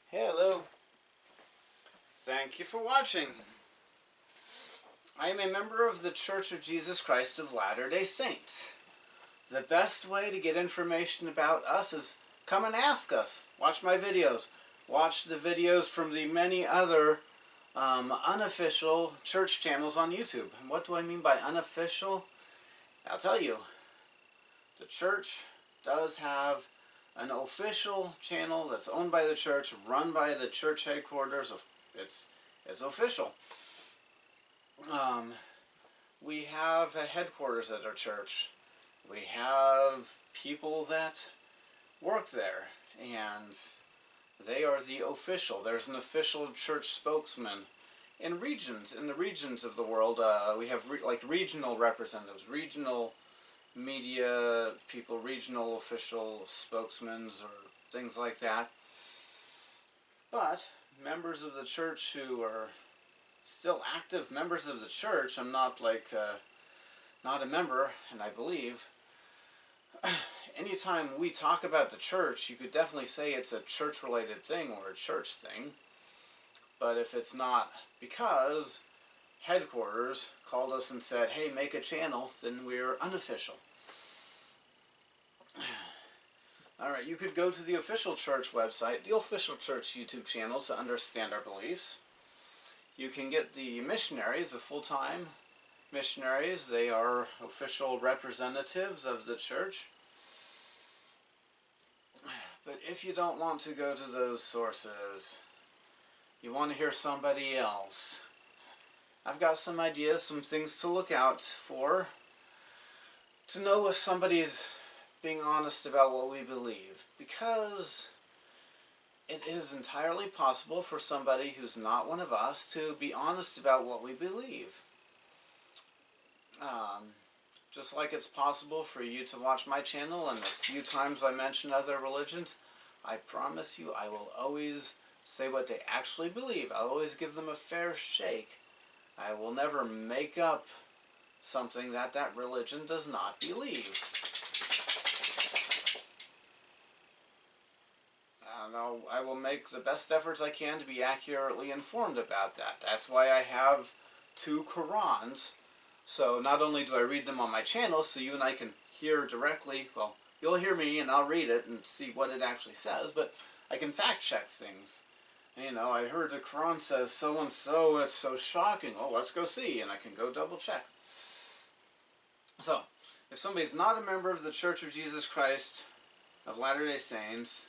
Hello. Thank you for watching. I am a member of the Church of Jesus Christ of Latter-day Saints. The best way to get information about us is come and ask us. Watch my videos. Watch the videos from the many other unofficial church channels on YouTube. And what do I mean by unofficial? I'll tell you. The church does have an official channel that's owned by the church, run by the church headquarters. It's official. We have a headquarters at our church. We have people that work there, and they are the official. There's an official church spokesman in the regions of the world. We have like regional representatives, regional media people, regional official spokesmen, or things like that. But members of the church who are still active members of the church, I'm not like not a member, and I believe anytime we talk about the church, you could definitely say it's a church-related thing or a church thing. But if it's not because headquarters called us and said, hey, make a channel, then we're unofficial. Alright, you could go to the official church website, the official church YouTube channel, to understand our beliefs. You can get the missionaries, the full-time missionaries. They are official representatives of the church. But if you don't want to go to those sources, you want to hear somebody else, I've got some ideas, some things to look out for, to know if somebody's being honest about what we believe. Because it is entirely possible for somebody who's not one of us to be honest about what we believe. Just like it's possible for you to watch my channel, and a few times I mention other religions, I promise you I will always say what they actually believe. I'll always give them a fair shake. I will never make up something that that religion does not believe. I will make the best efforts I can to be accurately informed about that. That's why I have 2 Qurans. So not only do I read them on my channel, so you and I can hear directly, well, you'll hear me and I'll read it and see what it actually says, but I can fact check things. You know, I heard the Quran says so-and-so, it's so shocking. Oh, let's go see, and I can go double check. So, if somebody's not a member of the Church of Jesus Christ of Latter-day Saints,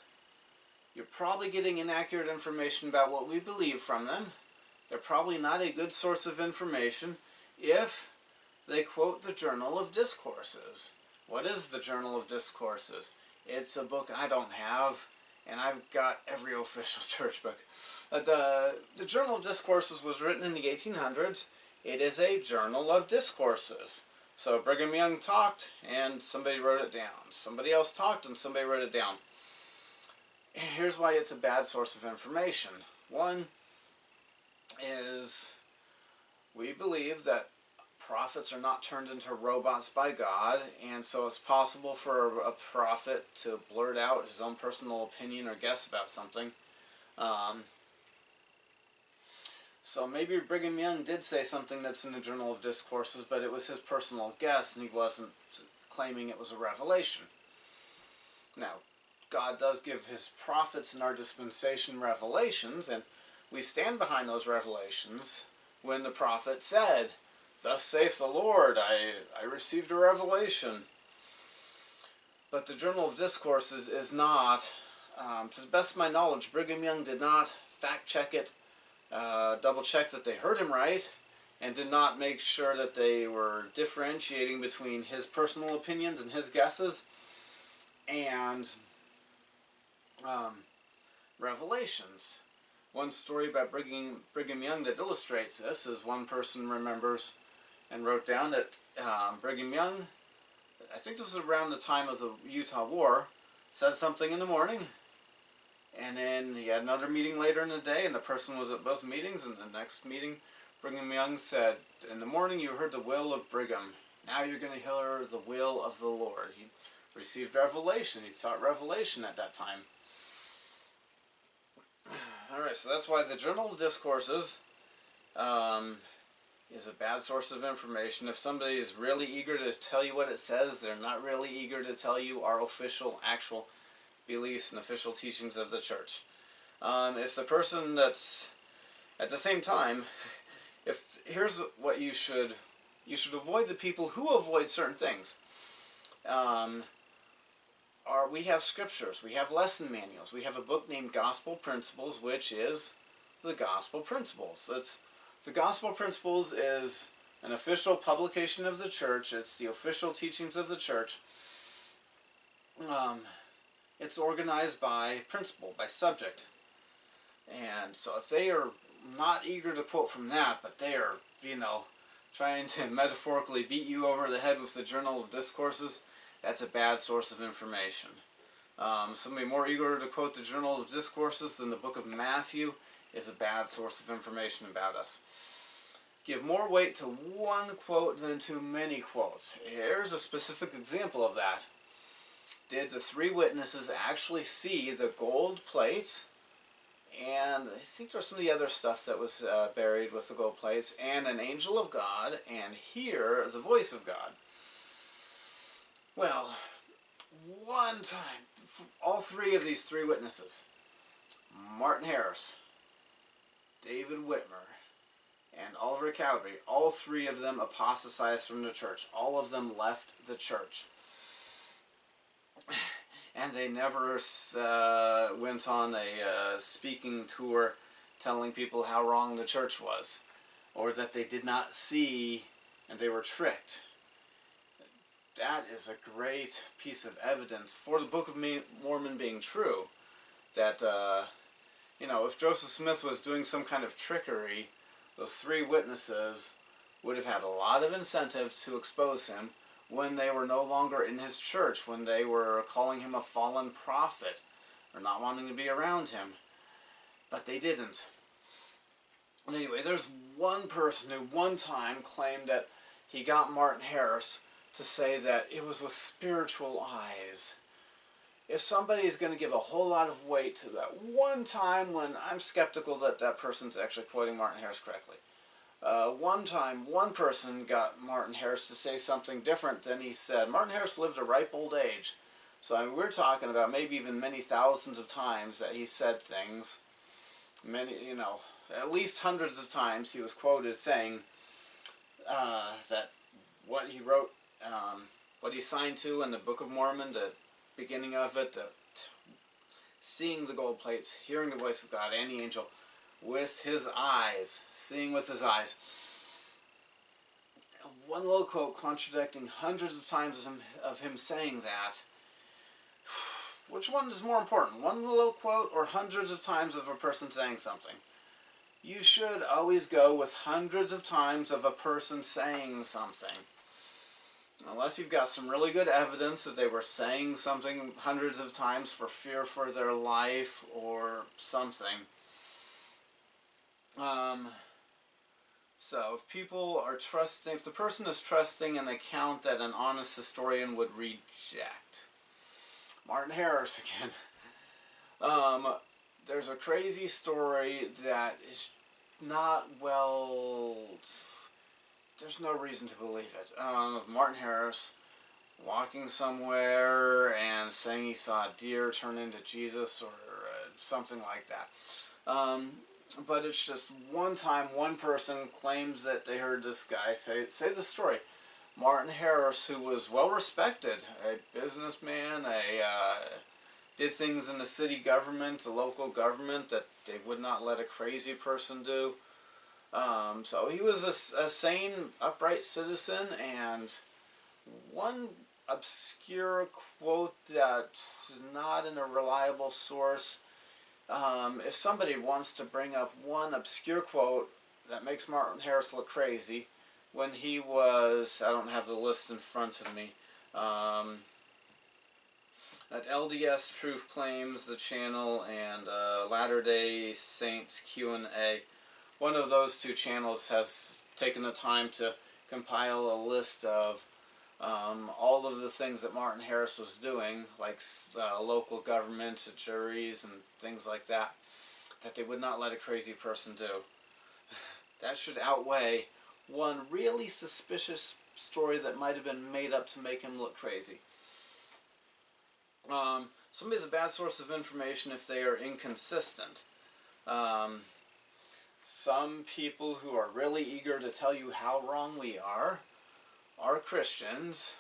you're probably getting inaccurate information about what we believe from them. They're probably not a good source of information if they quote the Journal of Discourses. What is the Journal of Discourses? It's a book I don't have, and I've got every official church book. The Journal of Discourses was written in the 1800s. It is a Journal of Discourses. So Brigham Young talked, and somebody wrote it down. Somebody else talked, and somebody wrote it down. Here's why it's a bad source of information. One is we believe that prophets are not turned into robots by God, and so it's possible for a prophet to blurt out his own personal opinion or guess about something. So maybe Brigham Young did say something that's in the Journal of Discourses, but it was his personal guess, and he wasn't claiming it was a revelation. Now, God does give his prophets in our dispensation revelations, and we stand behind those revelations. When the prophet said, "Thus saith the Lord, I received a revelation." But the Journal of Discourses is not, to the best of my knowledge, Brigham Young did not fact check it, double check that they heard him right, and did not make sure that they were differentiating between his personal opinions and his guesses and revelations. One story about Brigham Young that illustrates this is one person remembers and wrote down that Brigham Young, I think this was around the time of the Utah War, said something in the morning, and then he had another meeting later in the day, and the person was at both meetings, and the next meeting Brigham Young said, in the morning you heard the will of Brigham, now you're going to hear the will of the Lord. He received revelation, he sought revelation at that time. Alright, so that's why the Journal of Discourses is a bad source of information. If somebody is really eager to tell you what it says, they're not really eager to tell you our official, actual beliefs and official teachings of the church. If the person that's, at the same time, here's what you should avoid the people who avoid certain things. We have scriptures, we have lesson manuals, we have a book named Gospel Principles, which is the Gospel Principles. The Gospel Principles is an official publication of the church. It's the official teachings of the church. It's organized by principle, by subject. And so if they are not eager to quote from that, but they are, trying to metaphorically beat you over the head with the Journal of Discourses, that's a bad source of information. Somebody more eager to quote the Journal of Discourses than the book of Matthew is a bad source of information about us. Give more weight to one quote than to many quotes. Here's a specific example of that. Did the three witnesses actually see the gold plates? And I think there's some of the other stuff that was buried with the gold plates, and an angel of God, and hear the voice of God. Well, one time, all three of these three witnesses, Martin Harris, David Whitmer, and Oliver Cowdery, all three of them apostatized from the church. All of them left the church. And they never went on a speaking tour telling people how wrong the church was, or that they did not see and they were tricked. That is a great piece of evidence for the Book of Mormon being true. That, if Joseph Smith was doing some kind of trickery, those three witnesses would have had a lot of incentive to expose him when they were no longer in his church, when they were calling him a fallen prophet, or not wanting to be around him. But they didn't. And anyway, there's one person who one time claimed that he got Martin Harris to say that it was with spiritual eyes. If somebody is going to give a whole lot of weight to that one time when I'm skeptical that that person's actually quoting Martin Harris correctly. One time, one person got Martin Harris to say something different than he said. Martin Harris lived a ripe old age. So we're talking about maybe even many thousands of times that he said things. Many, at least hundreds of times he was quoted saying that what he wrote, what he signed to in the Book of Mormon, the beginning of it, seeing the gold plates, hearing the voice of God and the angel, with his eyes, seeing with his eyes. One little quote contradicting hundreds of times of him saying that. Which one is more important? One little quote or hundreds of times of a person saying something? You should always go with hundreds of times of a person saying something. Unless you've got some really good evidence that they were saying something hundreds of times for fear for their life or something. So if people are trusting, if the person is trusting an account that an honest historian would reject. Martin Harris again. There's a crazy story that is not well, there's no reason to believe it. Of Martin Harris walking somewhere and saying he saw a deer turn into Jesus or something like that. But it's just one time, one person claims that they heard this guy say the story. Martin Harris, who was well respected, a businessman, did things in the city government, the local government that they would not let a crazy person do. So he was a sane, upright citizen, and one obscure quote that's not in a reliable source. If somebody wants to bring up one obscure quote that makes Martin Harris look crazy, when he was, I don't have the list in front of me, at LDS Truth Claims, the channel, and Latter-day Saints Q&A, one of those two channels has taken the time to compile a list of all of the things that Martin Harris was doing, like local government, juries, and things like that. that they would not let a crazy person do. That should outweigh one really suspicious story that might have been made up to make him look crazy. Somebody's a bad source of information if they are inconsistent. Some people who are really eager to tell you how wrong we are Christians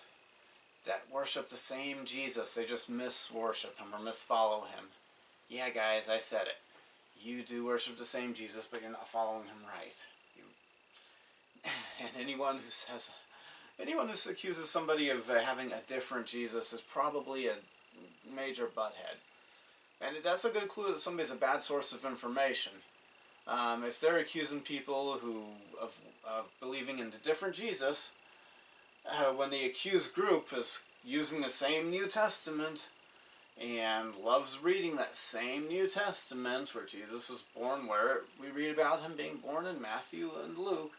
that worship the same Jesus. They just misworship him or misfollow him. Yeah, guys, I said it. You do worship the same Jesus, but you're not following him right. And anyone who accuses somebody of having a different Jesus is probably a major butthead. And that's a good clue that somebody's a bad source of information. If they're accusing people of believing in a different Jesus, when the accused group is using the same New Testament and loves reading that same New Testament where Jesus was born, where we read about him being born in Matthew and Luke,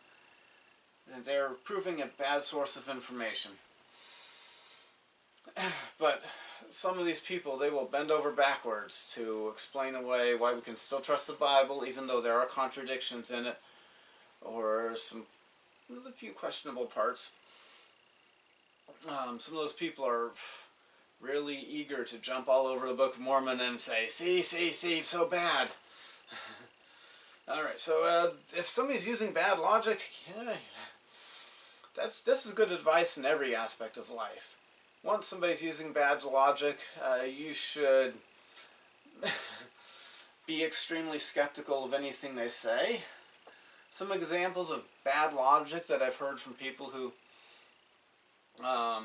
then they're proving a bad source of information. But some of these people, they will bend over backwards to explain away why we can still trust the Bible, even though there are contradictions in it, or a few questionable parts. Some of those people are really eager to jump all over the Book of Mormon and say, see, so bad. Alright, so if somebody's using bad logic, yeah, this is good advice in every aspect of life. Once somebody's using bad logic, you should be extremely skeptical of anything they say. Some examples of bad logic that I've heard from people who are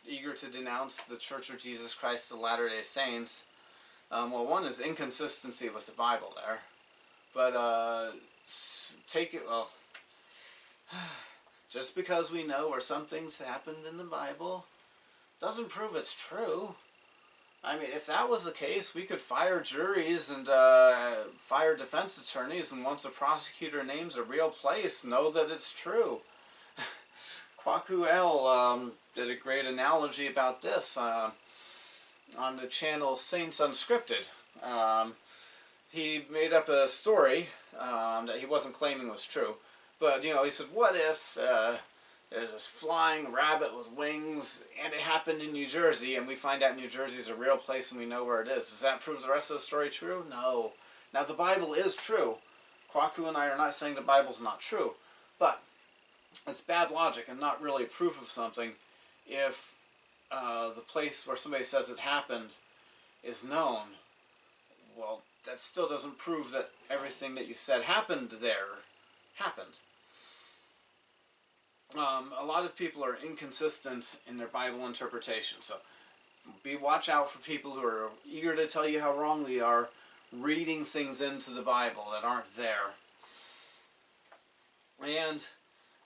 eager to denounce the Church of Jesus Christ of Latter-day Saints. Well, one is inconsistency with the Bible there. But just because we know where some things happened in the Bible doesn't prove it's true. I mean, if that was the case, we could fire juries and fire defense attorneys, and once a prosecutor names a real place, know that it's true. Kwaku L did a great analogy about this on the channel Saints Unscripted. He made up a story that he wasn't claiming was true. But, he said, what if there's this flying rabbit with wings and it happened in New Jersey and we find out New Jersey is a real place and we know where it is? Does that prove the rest of the story true? No. Now, the Bible is true. Kwaku and I are not saying the Bible's not true. But it's bad logic and not really proof of something if the place where somebody says it happened is known. Well, that still doesn't prove that everything that you said happened there happened. A lot of people are inconsistent in their Bible interpretation, so watch out for people who are eager to tell you how wrong we are, reading things into the Bible that aren't there. And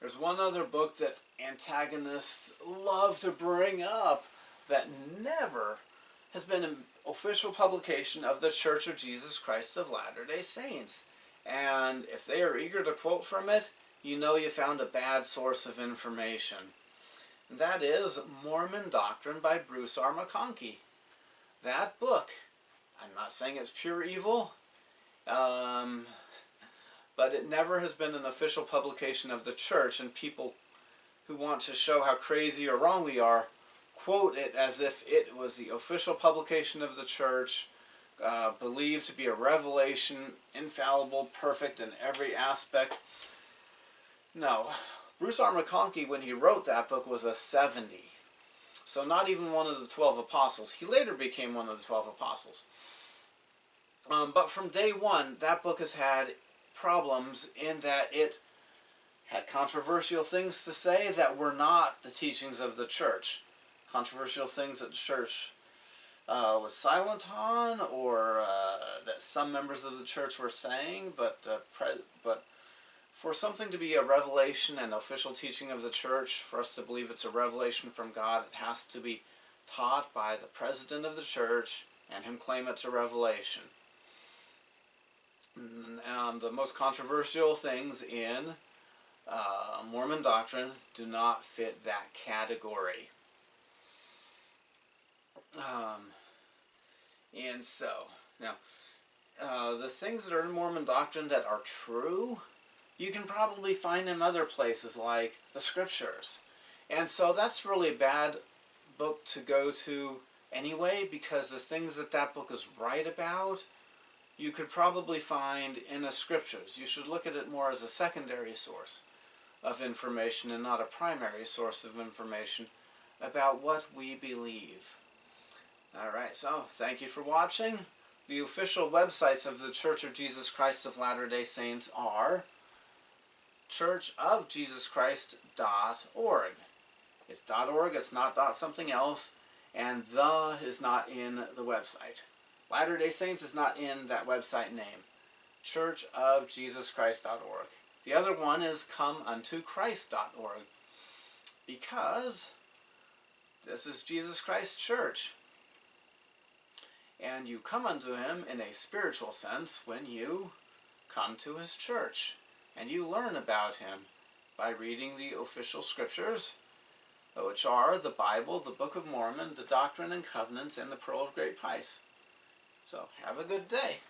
there's one other book that antagonists love to bring up that never has been an official publication of the Church of Jesus Christ of Latter-day Saints. And if they are eager to quote from it, you know you found a bad source of information. And that is Mormon Doctrine by Bruce R. McConkie. That book, I'm not saying it's pure evil, but it never has been an official publication of the church, and people who want to show how crazy or wrong we are quote it as if it was the official publication of the church, believed to be a revelation, infallible, perfect in every aspect. No. Bruce R. McConkie, when he wrote that book, was a 70. So not even one of the 12 apostles. He later became one of the 12 apostles. But from day one, that book has had problems in that it had controversial things to say that were not the teachings of the church. Controversial things that the church was silent on, or that some members of the church were saying, but for something to be a revelation and official teaching of the church, for us to believe it's a revelation from God, it has to be taught by the president of the church and him claim it's a revelation. The most controversial things in Mormon doctrine do not fit that category. And so, now, the things that are in Mormon doctrine that are true, you can probably find in other places like the Scriptures. And so that's really a bad book to go to anyway, because the things that that book is right about, you could probably find in the Scriptures. You should look at it more as a secondary source of information and not a primary source of information about what we believe. Alright, so thank you for watching. The official websites of the Church of Jesus Christ of Latter-day Saints are churchofjesuschrist.org. It's .org, it's not .something else, and the is not in the website. Latter-day Saints is not in that website name. churchofjesuschrist.org. The other one is comeuntoChrist.org, because this is Jesus Christ Church. And you come unto him in a spiritual sense when you come to his church. And you learn about him by reading the official scriptures, which are the Bible, the Book of Mormon, the Doctrine and Covenants, and the Pearl of Great Price. So, have a good day.